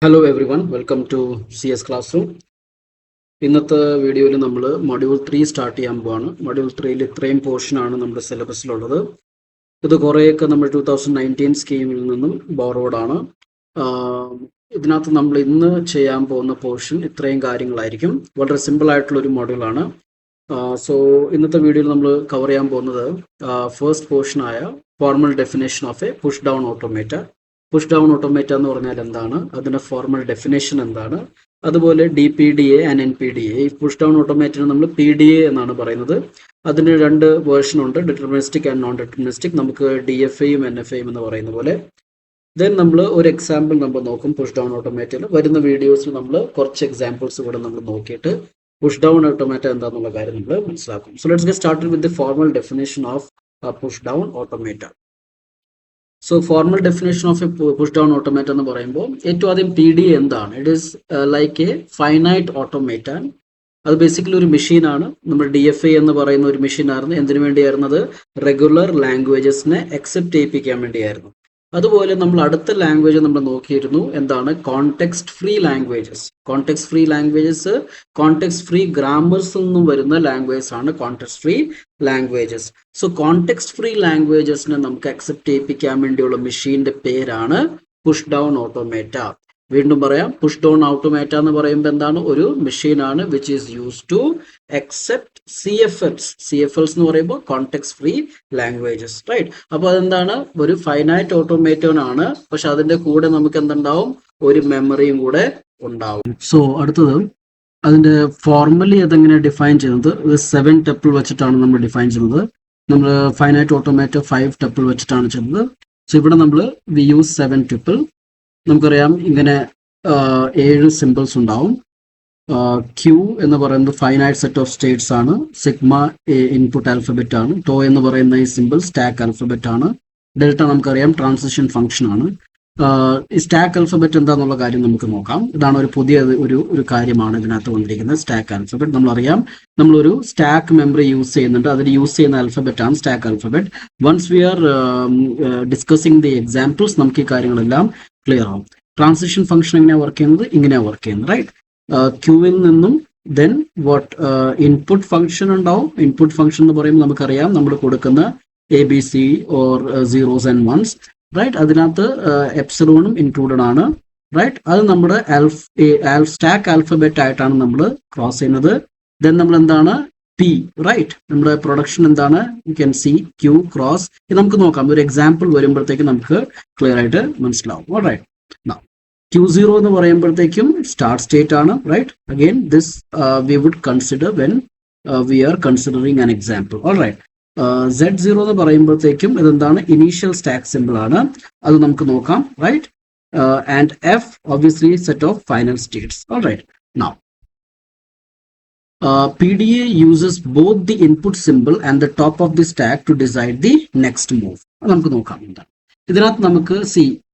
Hello everyone, welcome to CS classroom. ഇന്നത്തെ വീഡിയോയിൽ നമ്മൾ മൊഡ്യൂൾ 3 സ്റ്റാർട്ട് ചെയ്യാൻ പോവാണ്. മൊഡ്യൂൾ 3യിൽ ഇത്രയും പോർഷനാണ് നമ്മുടെ സിലബസിലുള്ളത്. ഇത് കുറേയൊക്കെ നമ്മൾ 2019 സ്കീമിൽ നിന്നും ബോറോഡാണ്. ഇതിനകത്ത് നമ്മൾ ഇന്ന് ചെയ്യാൻ പോകുന്ന പോർഷൻ ഇത്രയും കാര്യങ്ങളായിരിക്കും. വളരെ സിമ്പിൾ ആയിട്ടുള്ളൊരു മൊഡ്യൂളാണ്. സോ ഇന്നത്തെ വീഡിയോയിൽ നമ്മൾ കവർ ചെയ്യാൻ പോകുന്നത് ഫസ്റ്റ് പോർഷനായ formal definition of a push down automata. Push down automata എന്ന് പറഞ്ഞാൽ എന്താണ്, അതിന്റെ ഫോർമൽ ഡെഫിനേഷൻ എന്താണ്, അതുപോലെ DPDA ആൻഡ് NPDA. ഈ പുഷ് ഡൗൺ ഓട്ടോമേറ്റിന് നമ്മൾ PDA എന്നാണ് പറയുന്നത്. അതിന് രണ്ട് വേർഷൻ ഉണ്ട്, ഡിറ്റർമിനിസ്റ്റിക് ആൻഡ് നോൺ ഡിറ്റർമിനിസ്റ്റിക്. നമുക്ക് DFAയും NFAയും എന്ന് പറയുന്ന പോലെ. ദെൻ നമ്മൾ ഒരു എക്സാമ്പിൾ നമ്മൾ നോക്കും പുഷ് ഡൗൺ ഓട്ടോമേറ്റിൽ. വരുന്ന വീഡിയോസിൽ നമ്മൾ കുറച്ച് എക്സാമ്പിൾസ് കൂടെ നമ്മൾ നോക്കിയിട്ട് പുഷ് ഡൗൺ ഓട്ടോമേറ്റ എന്താണെന്നുള്ള കാര്യം നമ്മൾ മനസ്സിലാക്കും. So let's get started with the formal definition of push down automata. So formal definition of a push down automata എന്ന് പറയുമ്പോൾ ഏറ്റവും ആദ്യം PDA എന്താണ്? It is like a finite automaton. അത് ബേസിക്കലി ഒരു മെഷീനാണ്. നമ്മൾ DFA എന്ന് പറയുന്ന ഒരു മെഷീനായിരുന്നു. എന്തിനു വേണ്ടിയായിരുന്നത്? റെഗുലർ ലാംഗ്വേജസിനെ അക്സെപ്റ്റ് ചെയ്യിപ്പിക്കാൻ വേണ്ടിയായിരുന്നു. അതുപോലെ നമ്മൾ അടുത്ത ലാംഗ്വേജ് നമ്മൾ നോക്കിയിരുന്നു, എന്താണ്? Context free languages. Context free languages context free ഗ്രാമേഴ്സിൽ നിന്നും വരുന്ന ലാംഗ്വേജസ് ആണ് context free languages. So context free ലാംഗ്വേജസിനെ നമുക്ക് അക്സെപ്റ്റ് ചെയ്യിപ്പിക്കാൻ വേണ്ടിയുള്ള മെഷീന്റെ പേരാണ് പുഷ് ഡൗൺ ഓട്ടോമേറ്റ. വീണ്ടും പറയാം, പുഷ് ഡൗൺ ഓട്ടോമേറ്റ എന്ന് പറയുമ്പോൾ എന്താണ്? ഒരു മെഷീനാണ് which is use to accept CFLs എന്ന് പറയുമ്പോൾ കോണ്ടെക്സ്റ്റ് ഫ്രീ ലാംഗ്വേജസ്, റൈറ്റ്? അപ്പോൾ അതെന്താണ്? ഒരു ഫൈനൈറ്റ് ഓട്ടോമേറ്റോൺ ആണ്, പക്ഷെ അതിന്റെ കൂടെ നമുക്ക് എന്തുണ്ടാവും? ഒരു മെമ്മറിയും കൂടെ ഉണ്ടാവും. സോ അടുത്തത് അതിന്റെ ഫോർമലി അതെങ്ങനെ ഡിഫൈൻ ചെയ്യുന്നത്? 7 ടെപ്പിൾ വെച്ചിട്ടാണ് നമ്മൾ ഡിഫൈൻ ചെയ്യുന്നത്. നമ്മൾ ഫൈനൈറ്റ് ഓട്ടോമേറ്റോ 5 ടെപ്പിൾ വെച്ചിട്ടാണ് ചെയ്യുന്നത്. സോ ഇവിടെ നമ്മൾ വി യൂസ് 7 ടെപ്പിൾ. നമുക്കറിയാം ഇങ്ങനെ 7 സിമ്പിൾസ് ഉണ്ടാവും. Q എന്ന് പറയുന്നത് ഫൈനൈറ്റ് സെറ്റ് ഓഫ് സ്റ്റേറ്റ്സ് ആണ്. സിഗ്മ ഇൻപുട്ട് ആൽഫബറ്റ് ആണ്. ടോ എന്ന് പറയുന്ന ഈ സിമ്പിൾ സ്റ്റാക്ക് ആൽഫബറ്റ് ആണ്. ഡെൽറ്റ നമുക്കറിയാം ട്രാൻസിഷൻ ഫംഗ്ഷൻ ആണ്. ഈ സ്റ്റാക്ക് ആൽഫബറ്റ് എന്താന്നുള്ള കാര്യം നമുക്ക് നോക്കാം. ഇതാണ് ഒരു പുതിയ ഒരു കാര്യമാണ് ഇതിനകത്ത് വന്നിരിക്കുന്നത്, സ്റ്റാക്ക് ആൽഫബറ്റ്. നമ്മളറിയാം നമ്മളൊരു സ്റ്റാക്ക് മെമ്മറി യൂസ് ചെയ്യുന്നുണ്ട്. അതിൽ യൂസ് ചെയ്യുന്ന ആൽഫബറ്റ് ആണ് stack alphabet. Once we are discussing the examples നമുക്ക് ഈ കാര്യങ്ങളെല്ലാം ക്ലിയർ ആവും. ട്രാൻസിഷൻ ഫംഗ്ഷൻ എങ്ങനെയാണ് വർക്ക് ചെയ്യുന്നത്? ഇങ്ങനെയാണ് വർക്ക് ചെയ്യുന്നത്, റൈറ്റ്? ക്യൂവിൽ നിന്നും ദെൻ വാട്ട് ഇൻപുട്ട് ഫംഗ്ഷൻ ഉണ്ടാവും. ഇൻപുട്ട് ഫംഗ്ഷൻ എന്ന് പറയുമ്പോൾ നമുക്കറിയാം നമ്മൾ കൊടുക്കുന്ന ABC or zeros and ones, right? അതിനകത്ത് എപ്സിലോണും ഇൻക്ലൂഡഡ് ആണ്, റൈറ്റ്? അത് നമ്മുടെ സ്റ്റാക്ക് ആൽഫബറ്റ് ആയിട്ടാണ് നമ്മൾ ക്രോസ് ചെയ്യുന്നത്. ദെൻ നമ്മൾ എന്താണ്? P, right? നമ്മുടെ പ്രൊഡക്ഷൻ എന്താണ്? You can see Q cross. ഇത് നമുക്ക് നോക്കാം, ഒരു എക്സാമ്പിൾ വരുമ്പോഴത്തേക്ക് നമുക്ക് ക്ലിയർ ആയിട്ട് മനസ്സിലാവും. ഓൾറൈറ്റ്, Q0 എന്ന് പറയുമ്പോഴത്തേക്കും സ്റ്റാർട്ട് സ്റ്റേറ്റ് ആണ്, right? Again this we would consider when we are considering an example. Alright, Z0 എന്ന് പറയുമ്പോഴത്തേക്കും ഇതെന്താണ്? ഇനീഷ്യൽ സ്റ്റാക്ക് സിമ്പിൾ ആണ്. അത് നമുക്ക് നോക്കാം, right? And F obviously set of final states. Alright, now PDA uses both the input symbol and the top of the stack to decide the next move. നമുക്ക് നോക്കാം എന്താണ് ഇതിനകത്ത്. നമുക്ക്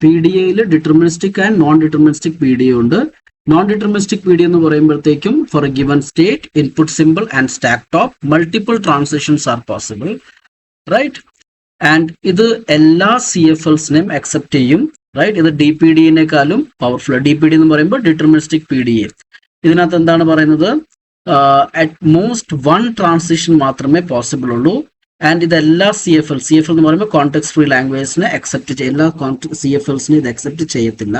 PDAയിൽ deterministic and non deterministic PDA ഉണ്ട്. Non deterministic PDA എന്ന് പറയുമ്പോഴത്തേക്കും for a given state input symbol and stack top multiple transitions are possible, right? And ഇത് എല്ലാ CFLസിനെയും അക്സെപ്റ്റ് ചെയ്യും, റൈറ്റ്? ഇത് DPDനേക്കാളും പവർഫുൾ. DPD എന്ന് പറയുമ്പോൾ ഡിറ്റർമിനിസ്റ്റിക് PDA. ഇതിനകത്ത് എന്താണ് പറയുന്നത്? അറ്റ് മോസ്റ്റ് 1 ട്രാൻസിഷൻ മാത്രമേ പോസിബിൾ ഉള്ളൂ. ആൻഡ് ഇത് എല്ലാ CFL എന്ന് പറയുമ്പോൾ കോണ്ടെക്സ്റ്റ് ഫ്രീ ലാംഗ്വേജിനെ അക്സെപ്റ്റ് ചെയ്യും. എല്ലാ CFLസിനെ ഇത് അക്സെപ്റ്റ് ചെയ്യത്തില്ല.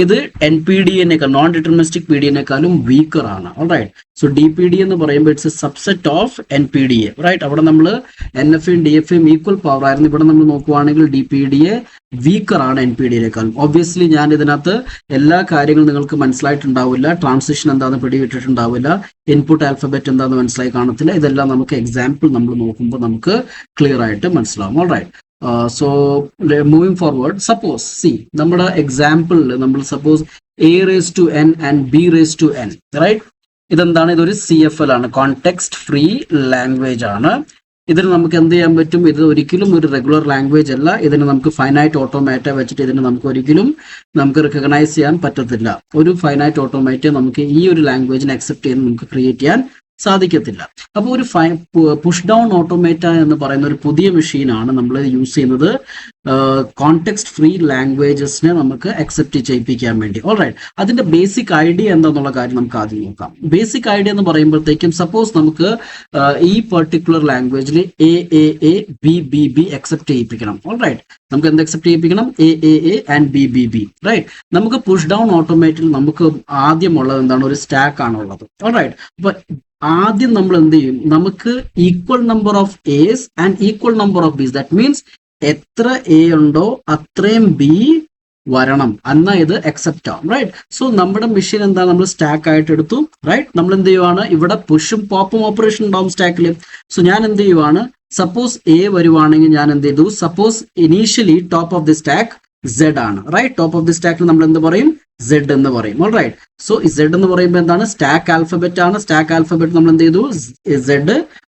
ഇത് NPDനേക്കാൾ നോൺ ഡിറ്റർമിനിസ്റ്റിക് PDനേക്കാളും വീക്കർ ആണ്. ഓൾറൈറ്റ്, സോ DPD എന്ന് പറയുമ്പോൾ it's a subset of NPDA, right? അവിടെ നമ്മൾ NFAയും DFAയും ഈക്വൽ പവർ ആയിരുന്നു. ഇവിടെ നമ്മൾ നോക്കുവാണെങ്കിൽ DPDA വീക്കർ ആണ് NPDനേക്കാളും. ഒബ്വിയസ്ലി ഞാൻ ഇതിനകത്ത് എല്ലാ കാര്യങ്ങളും നിങ്ങൾക്ക് മനസ്സിലായിട്ടുണ്ടാവില്ല. ട്രാൻസിഷൻ എന്താണെന്ന് പിടിവിട്ടിട്ടുണ്ടാവില്ല. ഇൻപുട്ട് ആൽഫബറ്റ് എന്താണെന്ന് മനസ്സിലായി കാണത്തില്ല. ഇതെല്ലാം നമുക്ക് എക്സാമ്പിൾ നമ്മൾ നോക്കുമ്പോൾ നമുക്ക് ക്ലിയർ ആയിട്ട് മനസ്സിലാവും. Alright, so moving forward, suppose നമ്മുടെ എക്സാമ്പിളിൽ നമ്മൾ suppose A⁻n and B⁻n, right? ഇതെന്താണ്? ഇതൊരു CFL ആണ്, കോണ്ടെക്സ്റ്റ് ഫ്രീ ലാംഗ്വേജ് ആണ്. ഇതിന് നമുക്ക് എന്ത് ചെയ്യാൻ പറ്റും? ഇത് ഒരിക്കലും ഒരു റെഗുലർ ലാംഗ്വേജ് അല്ല. ഇതിന് നമുക്ക് ഫൈനൈറ്റ് ഓട്ടോമേറ്റ വെച്ചിട്ട് ഇതിന് നമുക്ക് ഒരിക്കലും റിക്കഗ്നൈസ് ചെയ്യാൻ പറ്റത്തില്ല. ഒരു ഫൈനൈറ്റ് ഓട്ടോമേറ്റ നമുക്ക് ഈ ഒരു ലാംഗ്വേജിനെ അക്സെപ്റ്റ് ചെയ്യാൻ നമുക്ക് ക്രിയേറ്റ് ചെയ്യാൻ സാധിക്കത്തില്ല. അപ്പോൾ ഒരു പുഷ് ഡൗൺ ഓട്ടോമേറ്റ എന്ന് പറയുന്ന ഒരു പുതിയ മെഷീനാണ് നമ്മൾ യൂസ് ചെയ്യുന്നത് കോണ്ടെക്സ്റ്റ് ഫ്രീ ലാംഗ്വേജസിനെ നമുക്ക് അക്സെപ്റ്റ് ചെയ്യിപ്പിക്കാൻ വേണ്ടി. ഓൾറൈറ്റ്, അതിന്റെ ബേസിക് ഐഡിയ എന്താണെന്നുള്ള കാര്യം നമുക്ക് ആദ്യം നോക്കാം. ബേസിക് ഐഡിയ എന്ന് പറയുമ്പോഴത്തേക്കും സപ്പോസ് നമുക്ക് ഈ പെർട്ടിക്കുലർ ലാംഗ്വേജിൽ എ ബി അക്സെപ്റ്റ് ചെയ്യിപ്പിക്കണം. ഓൾറൈറ്റ്, നമുക്ക് എന്ത് അക്സെപ്റ്റ് ചെയ്യിപ്പിക്കണം? A and B. റൈറ്റ്, നമുക്ക് പുഷ് ഡൗൺ ഓട്ടോമേറ്റിൽ നമുക്ക് ആദ്യമുള്ളത് എന്താണ്? ഒരു സ്റ്റാക്ക് ആണുള്ളത്. ഓൾറൈറ്റ്, അപ്പൊ ആദ്യം നമ്മൾ എന്ത് ചെയ്യും? നമുക്ക് equal number of A's and equal number of B's. That means എത്ര എ ഉണ്ടോ അത്രയും ബി വരണം, എന്നാ ഇത് അക്സെപ്റ്റ് ആവും. റൈറ്റ്, സോ നമ്മുടെ മെഷീൻ എന്താ? നമ്മൾ സ്റ്റാക്ക് ആയിട്ട് എടുത്തു. റൈറ്റ്, നമ്മൾ എന്ത് ചെയ്യുവാണ്? ഇവിടെ പുഷും പോപ്പും ഓപ്പറേഷൻ ഉണ്ടാവും സ്റ്റാക്കിൽ. സോ ഞാൻ എന്ത് ചെയ്യുവാണ്? സപ്പോസ് എ വരുവാണെങ്കിൽ ഞാൻ എന്ത് ചെയ്തു? Suppose initially top of the stack Z ആണ്. റൈറ്റ്, ടോപ്പ് ഓഫ് ദി സ്റ്റാക്കിൽ നമ്മൾ എന്ത് പറയും? Z എന്ന് പറയും. ഓൾ റൈറ്റ്, സോ Z എന്ന് പറയുമ്പോൾ എന്താണ്? സ്റ്റാക്ക് ആൽഫബറ്റ് ആണ്. സ്റ്റാക്ക് ആൽഫബറ്റ് നമ്മൾ എന്ത് ചെയ്തു? Z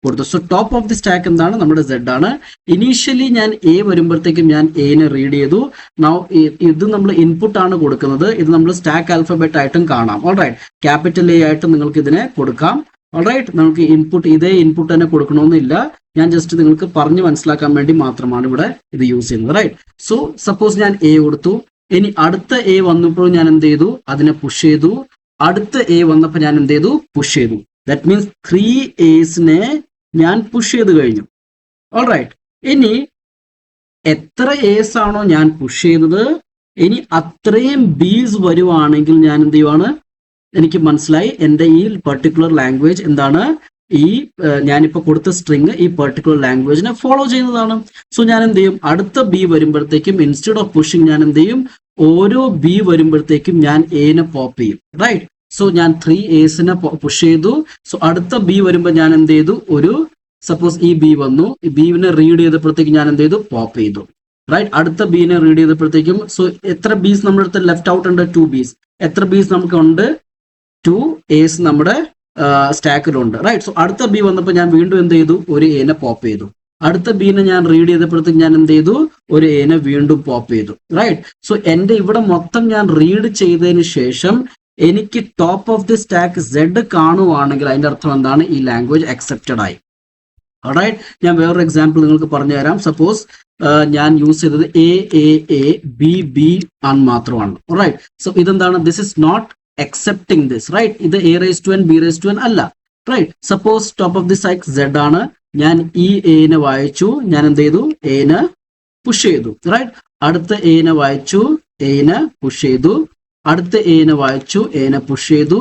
കൊടുത്തു. So top of the stack എന്താണ്? നമ്മുടെ Z ആണ്. ഇനീഷ്യലി ഞാൻ എ വരുമ്പോഴത്തേക്കും ഞാൻ എനെ റീഡ് ചെയ്തു. നൗ ഇത് നമ്മൾ ഇൻപുട്ട് ആണ് കൊടുക്കുന്നത്. ഇത് നമ്മൾ സ്റ്റാക്ക് ആൽഫബറ്റ് ആയിട്ടും കാണാം. ഓൾ റൈറ്റ്, ക്യാപിറ്റൽ എ ആയിട്ട് നിങ്ങൾക്ക് ഇതിനെ കൊടുക്കാം. ഓൾ റൈറ്റ്, നമുക്ക് ഇൻപുട്ട് ഇതേ ഇൻപുട്ട് തന്നെ കൊടുക്കണമെന്നില്ല. ഞാൻ ജസ്റ്റ് നിങ്ങൾക്ക് പറഞ്ഞ് മനസ്സിലാക്കാൻ വേണ്ടി മാത്രമാണ് ഇവിടെ ഇത് യൂസ് ചെയ്യുന്നത്. റൈറ്റ്, സോ സപ്പോസ് ഞാൻ എ കൊടുത്തു. ഇനി അടുത്ത എ വന്നപ്പോൾ ഞാൻ എന്ത് ചെയ്തു? അതിനെ പുഷ് ചെയ്തു. അടുത്ത എ വന്നപ്പോൾ ഞാൻ എന്ത് ചെയ്തു? പുഷ് ചെയ്തു. ദാറ്റ് മീൻസ് 3 A'സിനെ ഞാൻ പുഷ് ചെയ്ത് കഴിഞ്ഞു. ഓൾ റൈറ്റ്, ഇനി എത്ര A's ആണോ ഞാൻ പുഷ് ചെയ്തത്, ഇനി അത്രയും ബീസ് വരുവാണെങ്കിൽ ഞാൻ എന്ത് ചെയ്യുവാണ്? എനിക്ക് മനസ്സിലായി എൻ്റെ ഈ പെർട്ടിക്കുലർ ലാംഗ്വേജ് എന്താണ്? ഈ ഞാനിപ്പോൾ കൊടുത്ത സ്ട്രിങ് ഈ പെർട്ടിക്കുലർ ലാംഗ്വേജിനെ ഫോളോ ചെയ്യുന്നതാണ്. സോ ഞാൻ എന്ത് ചെയ്യും? അടുത്ത ബി വരുമ്പോഴത്തേക്കും ഇൻസ്റ്റെഡ് ഓഫ് പുഷിങ് ഞാൻ എന്ത് ചെയ്യും? ഓരോ ബി വരുമ്പോഴത്തേക്കും ഞാൻ എനെ പോപ്പ് ചെയ്യും. റൈറ്റ്, സോ ഞാൻ 3 A'സിനെ പുഷ് ചെയ്തു. സോ അടുത്ത ബി വരുമ്പോൾ ഞാൻ എന്ത് ചെയ്തു? ഒരു സപ്പോസ് ഈ ബി വന്നു. ഈ ബീവിനെ റീഡ് ചെയ്തപ്പോഴത്തേക്കും ഞാൻ എന്ത് ചെയ്തു? പോപ്പ് ചെയ്തു. റൈറ്റ്, അടുത്ത ബീനെ റീഡ് ചെയ്തപ്പോഴത്തേക്കും സോ എത്ര ബീസ് നമ്മുടെ അടുത്ത് ലെഫ്റ്റ് ഔട്ട് ഉണ്ട്? 2 ബീസ്. എത്ര ബീസ് നമുക്ക് ഉണ്ട്? 2 A's നമ്മുടെ സ്റ്റാക്കിലുണ്ട്. റൈറ്റ്, സോ അടുത്ത ബി വന്നപ്പോൾ ഞാൻ വീണ്ടും എന്ത് ചെയ്തു? ഒരു എനെ പോപ്പ് ചെയ്തു. അടുത്ത ബീനെ ഞാൻ റീഡ് ചെയ്തപ്പോഴത്തേക്ക് ഞാൻ എന്ത് ചെയ്തു? ഒരു എനെ വീണ്ടും പോപ്പ് ചെയ്തു. റൈറ്റ്, സോ എൻ്റെ ഇവിടെ മൊത്തം ഞാൻ റീഡ് ചെയ്തതിന് ശേഷം എനിക്ക് top of the stack Z കാണുവാണെങ്കിൽ അതിന്റെ അർത്ഥം എന്താണ്? ഈ ലാംഗ്വേജ് അക്സെപ്റ്റഡ് ആയി. റൈറ്റ്, ഞാൻ വേറൊരു എക്സാമ്പിൾ നിങ്ങൾക്ക് പറഞ്ഞു തരാം. സപ്പോസ് ഞാൻ യൂസ് ചെയ്തത് എ ബി ആണ് മാത്രമാണ്. റൈറ്റ്, സോ ഇതെന്താണ്? This is not accepting this. right, ഇത് a raised to n b raised to n അല്ല. right, suppose top of the stack Z ആണ്. ഞാൻ ഈ എനെ വായിച്ചു. ഞാൻ എന്ത് ചെയ്തു? എനെ പുഷ് ചെയ്തു. റൈറ്റ്, അടുത്ത എനെ വായിച്ചു. എനെ പുഷ് ചെയ്തു. അടുത്ത എനെ വായിച്ചു. എനെ പുഷ് ചെയ്തു.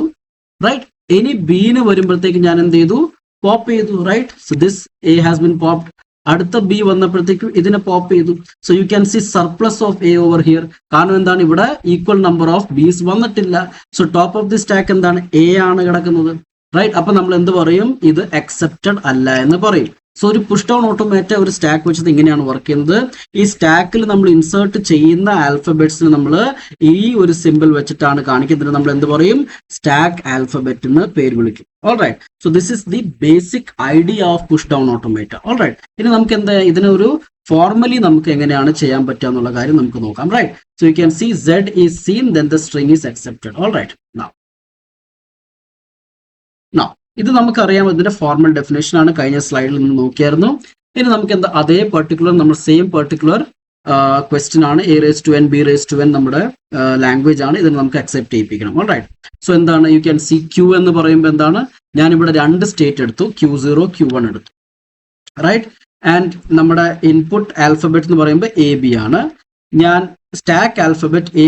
റൈറ്റ്, ഇനി ബിന് വരുമ്പോഴത്തേക്ക് ഞാൻ എന്ത് ചെയ്തു? പോപ്പ് ചെയ്തു. Right, so this A has been popped. അടുത്ത ബി വന്നപ്പോഴത്തേക്കും ഇതിനെ പോപ്പ് ചെയ്തു. So you can see surplus of A over here. കാരണം എന്താണ്? ഇവിടെ ഈക്വൽ നമ്പർ ഓഫ് ബീസ് വന്നിട്ടില്ല. So top of the stack എന്താണ്? എ ആണ് കിടക്കുന്നത്. റൈറ്റ്, അപ്പൊ നമ്മൾ എന്ത് പറയും? ഇത് അക്സെപ്റ്റഡ് അല്ല എന്ന് പറയും. സോ ഒരു പുഷ് ഡൗൺ ഓട്ടോമേറ്റ ഒരു സ്റ്റാക്ക് വെച്ചത് ഇങ്ങനെയാണ് വർക്ക് ചെയ്യുന്നത്. ഈ സ്റ്റാക്കിൽ നമ്മൾ ഇൻസേർട്ട് ചെയ്യുന്ന ആൽഫബറ്റ്സിന് നമ്മൾ ഈ ഒരു സിമ്പിൾ വെച്ചിട്ടാണ് കാണിക്കുന്നത്. നമ്മൾ എന്ത് പറയും? സ്റ്റാക്ക് ആൽഫബറ്റ് എന്ന് പേര് വിളിക്കും. Alright, so this is the basic idea of push down automata. Alright, ഇനി നമുക്ക് എന്താ ഇതിനൊരു ഫോർമലി നമുക്ക് എങ്ങനെയാണ് ചെയ്യാൻ പറ്റുക എന്നുള്ള കാര്യം നമുക്ക് നോക്കാം. Right, so you can see Z is seen, then the string is accepted. Alright, now ഇത് നമുക്കറിയാം. ഇതിന്റെ ഫോർമൽ ഡെഫിനേഷൻ ആണ്. കഴിഞ്ഞ സ്ലൈഡിൽ നിന്ന് നോക്കിയായിരുന്നു. ഇനി നമുക്ക് എന്താ അതേ പെർട്ടിക്കുലർ നമ്മൾ സെയിം പെർട്ടിക്കുലർ ക്വസ്റ്റ്യൻ ആണ്. a raised to n b raised to n നമ്മുടെ ലാംഗ്വേജ് ആണ്. ഇതിന് നമുക്ക് അക്സെപ്റ്റ് ചെയ്യിപ്പിക്കണം. ഓൾറൈറ്റ്, സോ എന്താണ്? യു ക്യാൻ സി Q എന്ന് പറയുമ്പോൾ എന്താണ്? ഞാനിവിടെ 2 സ്റ്റേറ്റ് എടുത്തു. Q0 Q1 എടുത്തു. റൈറ്റ്, ആൻഡ് നമ്മുടെ ഇൻപുട്ട് ആൽഫബറ്റ് എന്ന് പറയുമ്പോൾ AB ആണ്. ഞാൻ സ്റ്റാക്ക് ആൽഫബറ്റ് A,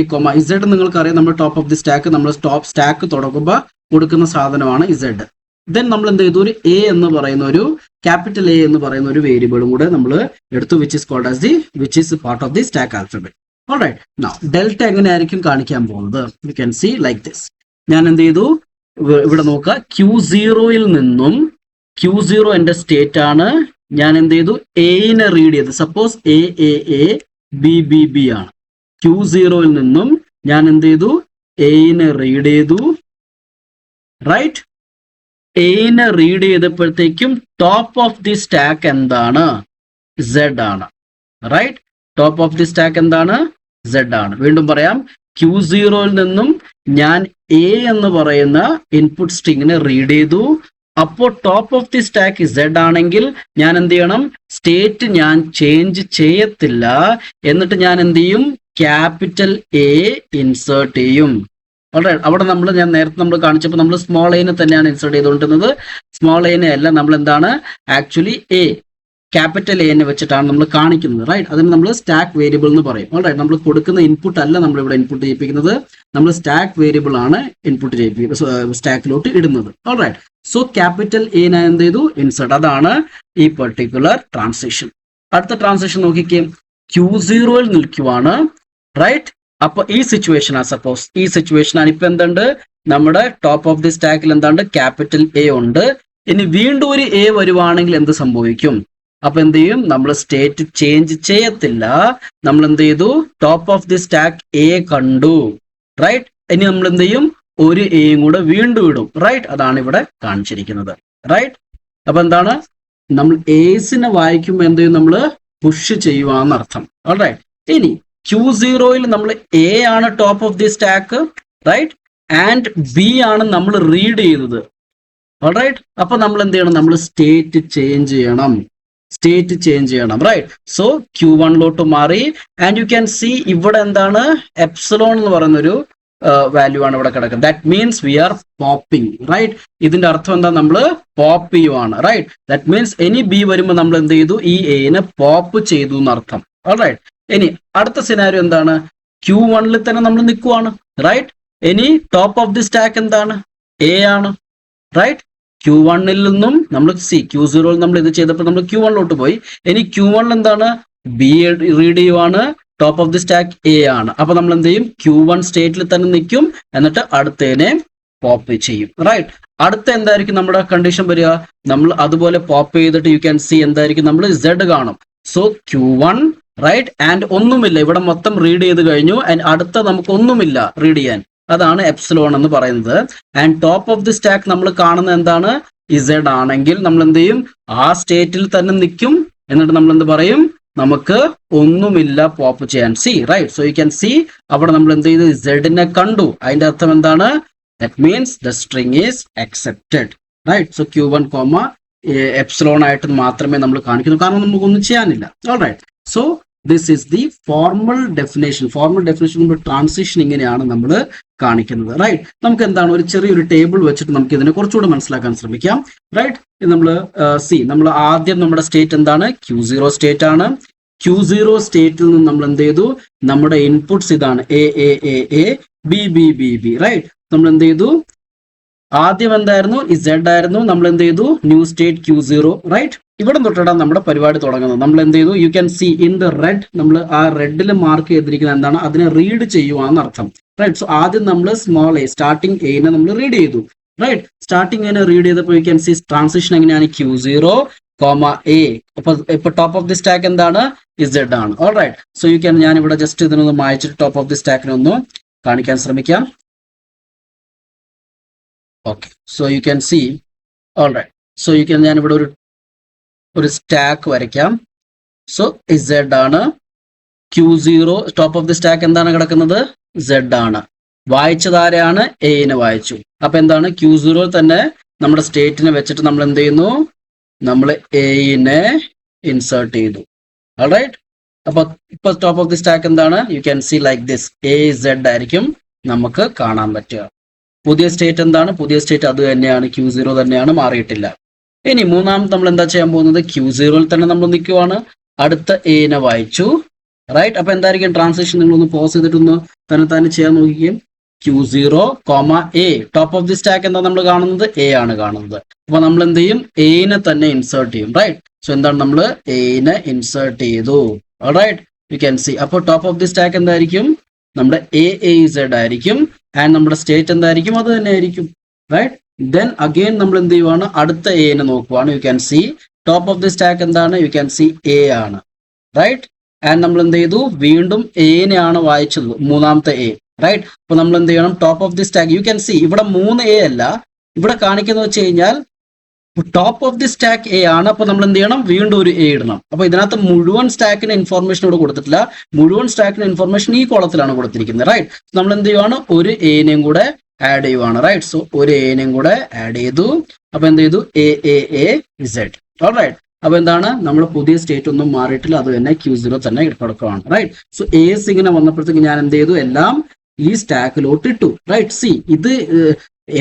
Z നിങ്ങൾക്കറിയാം. നമ്മുടെ ടോപ്പ് ഓഫ് ദി സ്റ്റാക്ക് നമ്മൾ ടോപ്പ് സ്റ്റാക്ക് തുടങ്ങുമ്പോൾ കൊടുക്കുന്ന സാധനമാണ് Z. ദെൻ നമ്മൾ എന്ത് ചെയ്തു? ഒരു എ എന്ന് പറയുന്ന ഒരു ക്യാപിറ്റൽ എ എന്ന് പറയുന്ന ഒരു വേരിയബിളും കൂടെ നമ്മൾ എടുത്തു, which is called as which is part of the stack alphabet. Alright, now delta എങ്ങനെയായിരിക്കും കാണിക്കാൻ പോകുന്നത്? You can see like this. ഞാൻ എന്ത് ചെയ്തു? ഇവിടെ നോക്കുക. Q0യിൽ നിന്നും Q0 എന്റെ സ്റ്റേറ്റ് ആണ്. ഞാൻ എന്ത് ചെയ്തു? എനെ റീഡ് ചെയ്തു. സപ്പോസ് എ ബി ആണ്. Q0യിൽ നിന്നും ഞാൻ എന്ത് ചെയ്തു? എനെ റീഡ് ചെയ്തു. റൈറ്റ്, എനെ റീഡ് ചെയ്തപ്പോഴത്തേക്കും ടോപ്പ് ഓഫ് ദി സ്റ്റാക്ക് എന്താണ്? Z ആണ്. Right, top of the stack എന്താണ്? Z ആണ്. വീണ്ടും പറയാം. Q0യിൽ നിന്നും ഞാൻ A എന്ന് പറയുന്ന ഇൻപുട്ട് സ്ട്രിങ്ങിനെ റീഡ് ചെയ്തു. അപ്പോൾ top of the stack Z ആണെങ്കിൽ ഞാൻ എന്ത് ചെയ്യണം, സ്റ്റേറ്റ് ഞാൻ ചേഞ്ച് ചെയ്യത്തില്ല. എന്നിട്ട് ഞാൻ എന്ത് ചെയ്യും, ക്യാപിറ്റൽ A ഇൻസേർട്ട് ചെയ്യും. അവിടെ ഞാൻ നേരത്തെ നമ്മൾ കാണിച്ചപ്പോൾ നമ്മൾ സ്മോൾ എനെ തന്നെയാണ് ഇൻസേർട്ട് ചെയ്തുകൊണ്ടിരുന്നത്. സ്മോൾ എനെ അല്ല, നമ്മൾ എന്താണ് ആക്ച്വലി A ക്യാപിറ്റൽ എനെ വെച്ചിട്ടാണ് നമ്മൾ കാണിക്കുന്നത്. റൈറ്റ്, അതിന് നമ്മൾ സ്റ്റാക്ക് വേരിയബിൾ എന്ന് പറയും. ഓൾറൈറ്റ്, നമ്മൾ കൊടുക്കുന്ന ഇൻപുട്ട് അല്ല നമ്മൾ ഇവിടെ ഇൻപുട്ട് ചെയ്യിപ്പിക്കുന്നത്, നമ്മൾ സ്റ്റാക്ക് വേരിയബിൾ ആണ് ഇൻപുട്ട് ചെയ്യിപ്പിക്കുന്നത്, സ്റ്റാക്കിലോട്ട് ഇടുന്നത്. ഓൾറൈറ്റ്, സോ ക്യാപിറ്റൽ എ ഞാൻ എന്ത് ചെയ്തു, ഇൻസേർട്ട്. അതാണ് ഈ പെർട്ടിക്കുലർ ട്രാൻസിഷൻ. അടുത്ത ട്രാൻസിഷൻ നോക്കിക്കേ, Q0 നിൽക്കുവാണ്. റൈറ്റ്, അപ്പൊ ഈ സിറ്റുവേഷൻ ആണ്, സപ്പോസ് ഈ സിറ്റുവേഷൻ ആണ്. ഇപ്പൊ എന്തുണ്ട്, നമ്മുടെ ടോപ്പ് ഓഫ് ദി സ്റ്റാക്കിൽ എന്താണ്, ക്യാപിറ്റൽ A ഉണ്ട്. ഇനി വീണ്ടും ഒരു A വരുവാണെങ്കിൽ എന്ത് സംഭവിക്കും? അപ്പൊ എന്ത് ചെയ്യും, നമ്മൾ സ്റ്റേറ്റ് ചേഞ്ച് ചെയ്യത്തില്ല. നമ്മൾ എന്ത് ചെയ്തു, top of the stack A കണ്ടു. റൈറ്റ്, ഇനി നമ്മൾ എന്ത് ചെയ്യും, ഒരു എയും കൂടെ വീണ്ടും ഇടും. റൈറ്റ്, അതാണ് ഇവിടെ കാണിച്ചിരിക്കുന്നത്. റൈറ്റ്, അപ്പൊ എന്താണ്, നമ്മൾ ഏസിനെ വായിക്കുമ്പോൾ എന്ത് ചെയ്യും, നമ്മൾ പുഷ് ചെയ്യുവാന്നർത്ഥം. ഓൾറൈറ്റ്, ഇനി Q0 നമ്മൾ A ആണ് top of the stack. Right, and B ആണ് നമ്മൾ റീഡ് ചെയ്തത്. ഓൾറൈറ്റ്, അപ്പൊ നമ്മൾ എന്ത് ചെയ്യണം, നമ്മൾ സ്റ്റേറ്റ് ചേഞ്ച് ചെയ്യണം. റൈറ്റ്, സോ Q1 മാറി. ആൻഡ് യു ക്യാൻ സി ഇവിടെ എന്താണ്, എപ്സിലോൺ എന്ന് പറയുന്നൊരു വാല്യൂ ആണ് ഇവിടെ കിടക്കുന്നത്. That means we are popping. Right, ഇതിന്റെ അർത്ഥം എന്താ, നമ്മൾ പോപ്പ് ചെയ്യുവാണ്. റൈറ്റ്, ദാറ്റ് മീൻസ് ഇനി B വരുമ്പോൾ നമ്മൾ എന്ത് ചെയ്തു, ഈ എനെ പോപ്പ് ചെയ്തു എന്നർത്ഥം. ഓൾറൈറ്റ്, ഇനി അടുത്ത സിനാരിയോ എന്താണ്, Q1 തന്നെ നമ്മൾ നിൽക്കുവാണ്. റൈറ്റ്, ഇനി ടോപ്പ് ഓഫ് ദി സ്റ്റാക്ക് എന്താണ്, A ആണ്. റൈറ്റ്, Q1 നിന്നും നമ്മൾ Q0 നമ്മൾ ഇത് ചെയ്തപ്പോൾ നമ്മൾ Q1 പോയി. ഇനി Q1 എന്താണ്, B റീഡ് ചെയ്യുവാണ്, top of the stack A ആണ്. അപ്പൊ നമ്മൾ എന്ത് ചെയ്യും, Q1 സ്റ്റേറ്റിൽ തന്നെ നിൽക്കും, എന്നിട്ട് അടുത്തതിനെ പോപ്പ് ചെയ്യും. റൈറ്റ്, അടുത്ത എന്തായിരിക്കും നമ്മുടെ കണ്ടീഷൻ വരിക, നമ്മൾ അതുപോലെ പോപ്പ് ചെയ്തിട്ട് യു ക്യാൻ സി എന്തായിരിക്കും, നമ്മൾ Z കാണും. സോ Q1 റൈറ്റ്, ആൻഡ് ഒന്നുമില്ല, ഇവിടെ മൊത്തം റീഡ് ചെയ്ത് കഴിഞ്ഞു. ആൻഡ് അടുത്ത നമുക്ക് ഒന്നുമില്ല റീഡ് ചെയ്യാൻ, അതാണ് എപ്സിലോൺ എന്ന് പറയുന്നത്. And top of the stack നമ്മൾ കാണുന്നത് എന്താണ്, Z ആണെങ്കിൽ നമ്മൾ എന്ത് ചെയ്യും, ആ സ്റ്റേറ്റിൽ തന്നെ നിൽക്കും. എന്നിട്ട് നമ്മൾ എന്ത് പറയും, നമുക്ക് ഒന്നുമില്ല പോപ്പ് ചെയ്യാൻ. See right, so you can see അവിടെ നമ്മൾ എന്ത് ചെയ്തു, Z കണ്ടു. അതിന്റെ അർത്ഥം എന്താണ്, that means the string is accepted. Right, so Q1 epsilon ആയിട്ട് മാത്രമേ നമ്മൾ കാണിക്കുന്നു, കാരണം നമുക്കൊന്നും ചെയ്യാനില്ല. Alright, so this is the formal definition. Transition ഇങ്ങനെയാണ് നമ്മൾ കാണിക്കുന്നത്. റൈറ്റ്, നമുക്ക് എന്താണ്, ഒരു ചെറിയൊരു ടേബിൾ വെച്ചിട്ട് നമുക്ക് ഇതിനെ കുറച്ചുകൂടെ മനസ്സിലാക്കാൻ ശ്രമിക്കാം. റൈറ്റ്, നമ്മൾ ആദ്യം നമ്മുടെ സ്റ്റേറ്റ് എന്താണ്, Q0 സ്റ്റേറ്റ് ആണ്. Q0 സ്റ്റേറ്റിൽ നിന്ന് നമ്മൾ എന്ത് ചെയ്തു, നമ്മുടെ ഇൻപുട്സ് ഇതാണ്, A B. റൈറ്റ്, നമ്മൾ എന്ത് ചെയ്തു, ആദ്യം എന്തായിരുന്നു, Z ആയിരുന്നു. നമ്മൾ എന്ത് ചെയ്തു, ന്യൂ സ്റ്റേറ്റ് Q0. റൈറ്റ്, ഇവിടെ തൊട്ടാണ് നമ്മുടെ പരിപാടി തുടങ്ങുന്നത്. നമ്മൾ എന്ത് ചെയ്തു, U can C in the red, നമ്മൾ ആ റെഡിൽ മാർക്ക് ചെയ്തിരിക്കുന്നത് എന്താണ്, അതിനെ റീഡ് ചെയ്യുവാന്ന് അർത്ഥം. റൈറ്റ്, സോ ആദ്യം നമ്മൾ സ്മോൾ A സ്റ്റാർട്ടിംഗ് എനെ നമ്മൾ റീഡ് ചെയ്തു. റൈറ്റ്, സ്റ്റാർട്ടിംഗ് എനെ റീഡ് ചെയ്തപ്പോൾ യു ക്യാൻ സി ട്രാൻസിഷൻ എങ്ങനെയാണ്, Q0, A. ഇപ്പൊ ടോപ്പ് ഓഫ് ദി സ്റ്റാക്ക് എന്താണ്, Z ആണ്. ഓൾറൈറ്റ്, സോ യു ക്യാൻ, ഞാൻ ഇവിടെ ജസ്റ്റ് ഇതിനൊന്ന് മായ്ച്ചിട്ട് ടോപ്പ് ഓഫ് ദി സ്റ്റാക്കിനെ ഒന്ന് കാണിക്കാൻ ശ്രമിക്കാം. Okay, so you can see. Alright, so you can, ഞാൻ ഇവിടെ ഒരു സ്റ്റാക്ക് വരയ്ക്കാം. സോ Z ആണ്. Q0 top of the stack എന്താണ് കിടക്കുന്നത്, Z ആണ്. വായിച്ചതാരെയാണ്, എനെ വായിച്ചു. അപ്പൊ എന്താണ്, Q0 തന്നെ നമ്മുടെ സ്റ്റേറ്റിനെ വെച്ചിട്ട് നമ്മൾ എന്ത് ചെയ്യുന്നു, നമ്മൾ എനെ ഇൻസേർട്ട് ചെയ്തു. ഓൾറൈറ്റ്, അപ്പൊ ഇപ്പൊ ടോപ്പ് ഓഫ് ദി സ്റ്റാക്ക് എന്താണ്, you can see like this, Z ആയിരിക്കും നമുക്ക് കാണാൻ പറ്റുക. പുതിയ സ്റ്റേറ്റ് എന്താണ്, പുതിയ സ്റ്റേറ്റ് അത് തന്നെയാണ്, Q0 തന്നെയാണ്, മാറിയിട്ടില്ല. ഇനി മൂന്നാമത് നമ്മൾ എന്താ ചെയ്യാൻ പോകുന്നത്, Q0 തന്നെ നമ്മൾ നിൽക്കുവാണ്, അടുത്ത എനെ വായിച്ചു. റൈറ്റ്, അപ്പൊ എന്തായിരിക്കും ട്രാൻസിഷൻ, നിങ്ങളൊന്ന് പോസ് ചെയ്തിട്ടൊന്ന് തന്നെ ചെയ്യാൻ നോക്കിക്കും. Q0, A. Top of the stack എന്താ നമ്മൾ കാണുന്നത്, A ആണ് കാണുന്നത്. അപ്പൊ നമ്മൾ എന്ത് ചെയ്യും, എനെ തന്നെ ഇൻസേർട്ട് ചെയ്യും. റൈറ്റ്, സോ എന്താണ്, നമ്മൾ എനെ ഇൻസേർട്ട് ചെയ്തു. Right, you can see. അപ്പോൾ ടോപ്പ് ഓഫ് ദി സ്റ്റാക്ക് എന്തായിരിക്കും, നമ്മുടെ Z ആയിരിക്കും. ആൻഡ് നമ്മുടെ സ്റ്റേറ്റ് എന്തായിരിക്കും, അത് തന്നെ ആയിരിക്കും. റൈറ്റ്, ദെൻ അഗെയിൻ നമ്മൾ എന്ത് ചെയ്യുവാണ്, അടുത്ത എനെ നോക്കുവാണ്. U can C top of the stack എന്താണ്, യു ക്യാൻ സി A ആണ്. റൈറ്റ്, ആൻഡ് നമ്മൾ എന്ത് ചെയ്തു, വീണ്ടും എനെയാണ് വായിച്ചത്, മൂന്നാമത്തെ A. റൈറ്റ്, അപ്പൊ നമ്മൾ എന്ത് ചെയ്യണം, top of the stack, U can C ഇവിടെ 3 A അല്ല ഇവിടെ കാണിക്കുന്നത് വെച്ച് കഴിഞ്ഞാൽ top of the stack A ആണ്. അപ്പൊ നമ്മൾ എന്ത് ചെയ്യണം, വീണ്ടും ഒരു A ഇടണം. അപ്പൊ ഇതിനകത്ത് മുഴുവൻ സ്റ്റാക്കിന് ഇൻഫോർമേഷൻ ഇവിടെ കൊടുത്തിട്ടില്ല, മുഴുവൻ സ്റ്റാക്കിന് ഇൻഫോർമേഷൻ ഈ കോളത്തിലാണ് കൊടുത്തിരിക്കുന്നത്. റൈറ്റ്, നമ്മൾ എന്ത് ചെയ്യുവാണ്, ഒരു എനെയും കൂടെ ആഡ് ചെയ്യുവാണ്, റൈറ്റ്. സോ ഒരു എനും കൂടെ ആഡ് ചെയ്തു. അപ്പൊ എന്ത് ചെയ്തു? AAAZ. ഓൾറൈറ്റ്. അപ്പൊ എന്താണ്, നമ്മൾ പുതിയ സ്റ്റേറ്റ് ഒന്നും മാറിയിട്ടില്ല, അത് തന്നെ Q0 തന്നെ കൊടുക്കുകയാണ്, റൈറ്റ്. സോ A's ഇങ്ങനെ വന്നപ്പോഴത്തേക്ക് ഞാൻ എന്ത് ചെയ്തു? എല്ലാം ഈ സ്റ്റാക്കിലോട്ട് ഇട്ടു, റൈറ്റ്. സി, ഇത്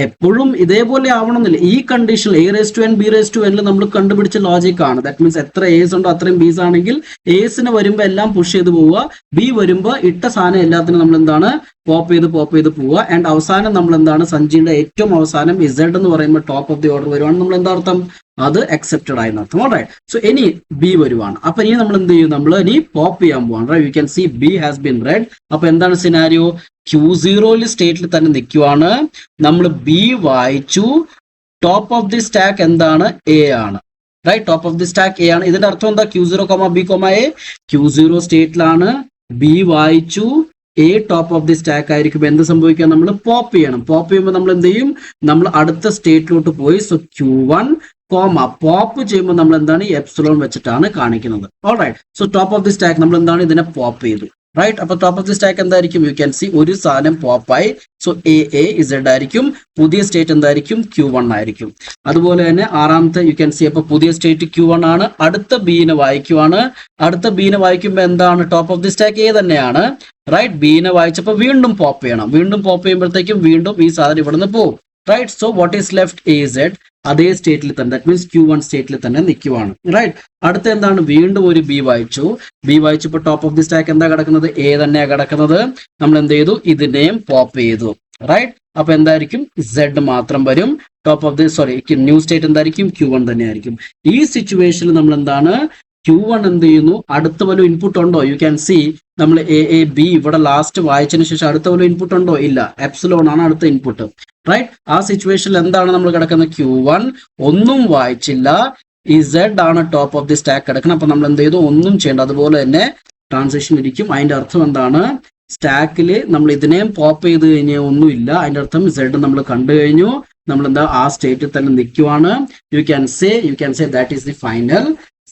എപ്പോഴും ഇതേപോലെ ആവണമെന്നില്ല. ഈ കണ്ടീഷനിൽ A⁻n B⁻n നമ്മൾ കണ്ടുപിടിച്ച ലോജിക് ആണ്. ദാറ്റ് മീൻസ് എത്ര A's ഉണ്ടോ അത്രയും B's ആണെങ്കിൽ A'സിന് വരുമ്പോൾ എല്ലാം പുഷ് ചെയ്ത് പോവുക, B വരുമ്പോൾ ഇട്ട സാധനം എല്ലാത്തിനും നമ്മൾ എന്താണ് പോപ്പ് ചെയ്ത് പോവുക. ആൻഡ് അവസാനം നമ്മൾ എന്താണ്, സഞ്ജിയുടെ ഏറ്റവും അവസാനം Z എന്ന് പറയുമ്പോൾ ടോപ്പ് ഓഫ് ദി ഓർഡർ വരുവാണ്. നമ്മൾ എന്താ അർത്ഥം? അത് അക്സെപ്റ്റഡ് ആയി അർത്ഥം, ഓൾറൈറ്റ്. സോ ഇനി B വരുവാണ്. അപ്പൊ ഇനി നമ്മൾ എന്ത് ചെയ്യും? നമ്മൾ ഇനി പോപ്പ് ചെയ്യാൻ പോവാണ്, right. You can see B has been read. അപ്പൊ എന്താണ് സിനാരിയോ? Q0 സ്റ്റേറ്റിൽ തന്നെ നിൽക്കുവാണ്. നമ്മൾ B വായിച്ചു. ടോപ്പ് ഓഫ് ദി സ്റ്റാക്ക് എന്താണ്? A ആണ്, right. Top of the stack A ആണ്. ഇതിന്റെ അർത്ഥം എന്താ? Q0, B, A. Q0 സ്റ്റേറ്റിലാണ്, B വായിച്ചു, A top of the stack ആയിരിക്കും. എന്ത് സംഭവിക്കുക? നമ്മൾ പോപ്പ് ചെയ്യണം. പോപ്പ് ചെയ്യുമ്പോൾ നമ്മൾ എന്ത് ചെയ്യും? നമ്മൾ അടുത്ത സ്റ്റേറ്റിലോട്ട് പോയി. സോ Q1, പോപ്പ് ചെയ്യുമ്പോൾ നമ്മൾ എന്താണ്? എപ്സിലോൺ വെച്ചിട്ടാണ് കാണിക്കുന്നത്, alright. So top of the stack നമ്മൾ എന്താണ്? ഇതിനെ പോപ്പ് ചെയ്തു, റൈറ്റ്. അപ്പൊ ടോപ്പ് ഓഫ് ദി സ്റ്റാക്ക് എന്തായിരിക്കും? യു ക്യാൻ സി ഒരു സാധനം പോപ്പായി. സോ AAZ ആയിരിക്കും. പുതിയ സ്റ്റേറ്റ് എന്തായിരിക്കും? Q1 ആയിരിക്കും. അതുപോലെ തന്നെ ആറാമത്തെ യു ക്യാൻ സി, അപ്പൊ പുതിയ സ്റ്റേറ്റ് Q1 ആണ്. അടുത്ത ബീനെ വായിക്കുവാണ്. അടുത്ത ബീനെ വായിക്കുമ്പോൾ എന്താണ്? Top of the stack A തന്നെയാണ്, റൈറ്റ്. ബീനെ വായിച്ചപ്പോൾ വീണ്ടും പോപ്പ് ചെയ്യണം. വീണ്ടും പോപ്പ് ചെയ്യുമ്പോഴത്തേക്കും വീണ്ടും ഈ സാധനം ഇവിടുന്ന് പോകും, right. So what is left? AZ അതേ സ്റ്റേറ്റിൽ തന്നെ, ദാറ്റ് മീൻസ് Q1 സ്റ്റേറ്റിൽ തന്നെ നിൽക്കുവാണ്, റൈറ്റ്. അടുത്ത എന്താണ്? വീണ്ടും ഒരു B വായിച്ചു. B വായിച്ചപ്പോൾ ടോപ്പ് ഓഫ് ദി സ്റ്റാക്ക് എന്താ കിടക്കുന്നത്? A തന്നെയാണ് കിടക്കുന്നത്. നമ്മൾ എന്ത് ചെയ്തു? ഇതിനെയും പോപ്പ് ചെയ്തു, റൈറ്റ്. അപ്പൊ എന്തായിരിക്കും? Z മാത്രം വരും. Top of the new state എന്തായിരിക്കും? Q1 തന്നെ ആയിരിക്കും. ഈ സിറ്റുവേഷനിൽ നമ്മൾ എന്താണ്? Q1 എന്ത് ചെയ്യുന്നു? അടുത്ത വല്ല ഇൻപുട്ട് ഉണ്ടോ? യു ക്യാൻ സി നമ്മൾ AAB ഇവിടെ ലാസ്റ്റ് വായിച്ചതിന് ശേഷം അടുത്ത വല്ല ഇൻപുട്ട് ഉണ്ടോ? ഇല്ല. എപ്സിലോൺ ആണ് അടുത്ത ഇൻപുട്ട്, റൈറ്റ്. ആ സിറ്റുവേഷനിൽ എന്താണ് നമ്മൾ കിടക്കുന്നത്? Q1 ഒന്നും വായിച്ചില്ല, ഈ Z ആണ് ടോപ്പ് ഓഫ് ദി സ്റ്റാക്ക് കിടക്കുന്നത്. അപ്പൊ നമ്മൾ എന്ത് ചെയ്തു? ഒന്നും ചെയ്യേണ്ട. അതുപോലെ തന്നെ ട്രാൻസിഷൻ ഇരിക്കും. അതിന്റെ അർത്ഥം എന്താണ്? സ്റ്റാക്കിൽ നമ്മൾ ഇതിനെയും പോപ്പ് ചെയ്ത് കഴിഞ്ഞാൽ ഒന്നുമില്ല. അതിന്റെ അർത്ഥം Z നമ്മൾ കണ്ടു കഴിഞ്ഞു. നമ്മൾ എന്താ? ആ സ്റ്റേറ്റിൽ തന്നെ നിൽക്കുവാണ്. You can say that is the final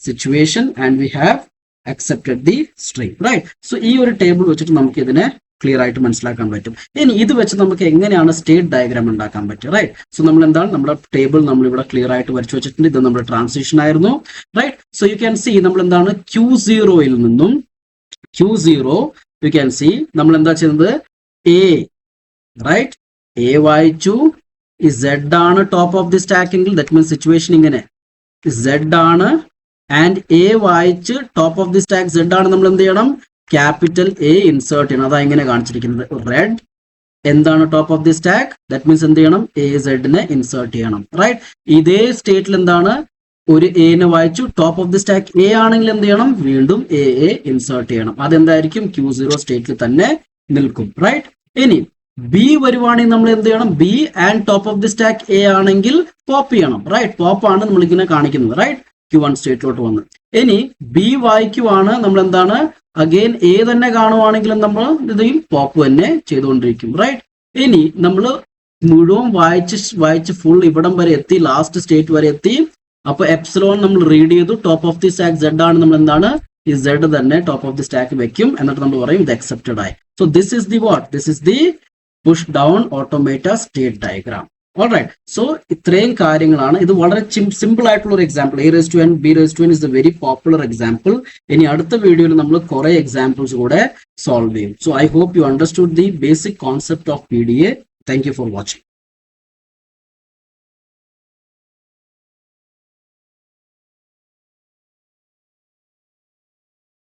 situation and we have accepted the string, right. So ഈ ഒരു ടേബിൾ വെച്ചിട്ട് നമുക്ക് ഇതിനെ ക്ലിയർ ആയിട്ട് മനസ്സിലാക്കാൻ പറ്റും. ഇനി ഇത് വെച്ച് നമുക്ക് എങ്ങനെയാണ് സ്റ്റേറ്റ് ഡയഗ്രാം ഉണ്ടാക്കാൻ പറ്റുക, റൈറ്റ്. സോ നമ്മൾ എന്താണ്? നമ്മുടെ ടേബിൾ നമ്മൾ ഇവിടെ ക്ലിയർ ആയിട്ട് വരച്ചു വെച്ചിട്ടുണ്ട്. ഇത് നമ്മുടെ ട്രാൻസിഷൻ ആയിരുന്നു, right. So you can see നമ്മൾ എന്താണ്? Q0 നിന്നും യു ക്യാൻ സി നമ്മൾ എന്താ ചെയ്യുന്നത്? A, right. A വായിച്ചു. ഈ Z ആണ് ടോപ്പ് ഓഫ് ദി സ്റ്റാക്കെങ്കിൽ ദാറ്റ് മീൻസ് സിറ്റുവേഷൻ ഇങ്ങനെ Z ആണ്. ആൻഡ് A വായിച്ച് top of the stack Z ആണ്. നമ്മൾ എന്ത് ചെയ്യണം? ക്യാപിറ്റൽ A ഇൻസേർട്ട് ചെയ്യണം. അതാ ഇങ്ങനെ കാണിച്ചിരിക്കുന്നത്. റെഡ് എന്താണ്? Top of the stack. That means എന്ത് ചെയ്യണം? AZ നെ ഇൻസേർട്ട് ചെയ്യണം, റൈറ്റ്. ഇതേ സ്റ്റേറ്റിൽ എന്താണ്? ഒരു A വായിച്ചു. Top of the stack A ആണെങ്കിൽ എന്ത് ചെയ്യണം? വീണ്ടും AA ഇൻസേർട്ട് ചെയ്യണം. അതെന്തായിരിക്കും? Q0 സ്റ്റേറ്റിൽ തന്നെ നിൽക്കും, റൈറ്റ്. ഇനി B വരുവാണെങ്കിൽ നമ്മൾ എന്ത് ചെയ്യണം? B and top of the stack A ആണെങ്കിൽ പോപ്പ് ചെയ്യണം, റൈറ്റ്. പോപ്പ് ആണ് നമ്മൾ ഇങ്ങനെ കാണിക്കുന്നത്, റൈറ്റ്. Q1 സ്റ്റേറ്റിലോട്ട് വന്ന് ഇനി B വായിക്കുവാണ്. നമ്മൾ എന്താണ്? അഗെയിൻ A തന്നെ കാണുവാണെങ്കിലും നമ്മൾ ഇതും പോപ്പ് തന്നെ ചെയ്തുകൊണ്ടിരിക്കും, റൈറ്റ്. ഇനി നമ്മൾ മുഴുവൻ വായിച്ച് ഫുൾ ഇവിടം വരെ എത്തി, ലാസ്റ്റ് സ്റ്റേറ്റ് വരെ എത്തി. അപ്പൊ എപ്സിലോൺ നമ്മൾ റീഡ് ചെയ്തു. Top of the stack Z ആണ്. നമ്മൾ എന്താണ്? ഈ Z തന്നെ ടോപ്പ് ഓഫ് ദി സ്റ്റാക്ക് വെക്കും. എന്നിട്ട് നമ്മൾ പറയും ഇത് അക്സെപ്റ്റഡ് ആയി. So this is the what? This is the push down automata state diagram, alright. So ഇത്രയും കാര്യങ്ങളാണ്. ഇത് വളരെ സിമ്പിൾ ആയിട്ടുള്ള ഒരു example. A⁻n B⁻n is a very popular example. ഇനി അടുത്ത വീഡിയോയിൽ നമ്മൾ കുറെ എക്സാമ്പിൾസ് കൂടെ സോൾവ് ചെയ്യും. So I hope you understood the basic concept of PDA. Thank you for watching.